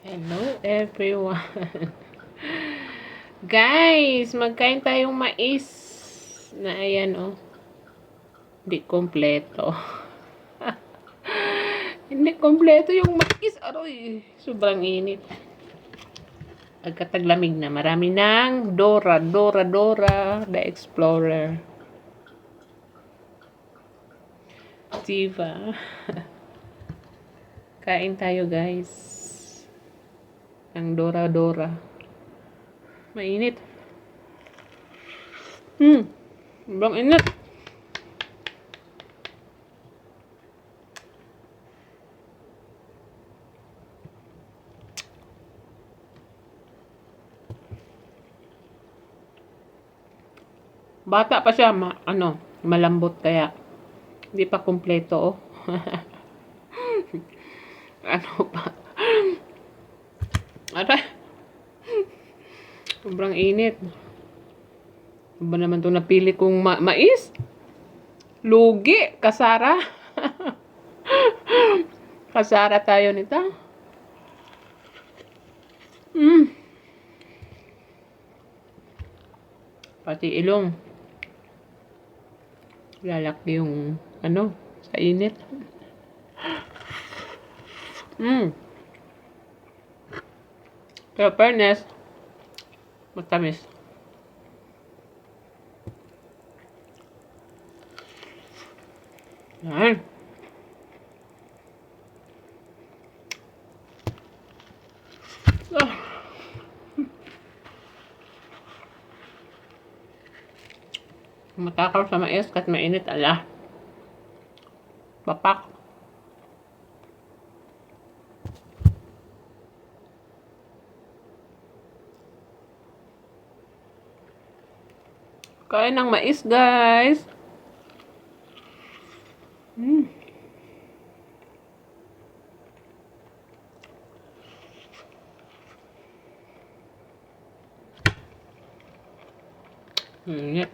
Hello everyone. Guys, magkain tayong mais na ayan oh. Hindi kompleto. Hindi kompleto yung mais. Aroy, sobrang init. Agkataglamig na. Marami ng Dora the Explorer. Diba? Kain tayo guys. Ang Dora. Mainit. Sobrang init. Bata pa siya, malambot kaya hindi pa kumpleto oh. Ano pa? Aray. Sobrang init. Ano ba naman itong napili kong mais? Lugi, kasara. Kasara tayo nito. Pati ilong. Lalaki yung sa init. Pero fairness, matamis. Yan. Matakaw sa mais kahit mainit, ala. Papak. Kain ng mais, guys. Init.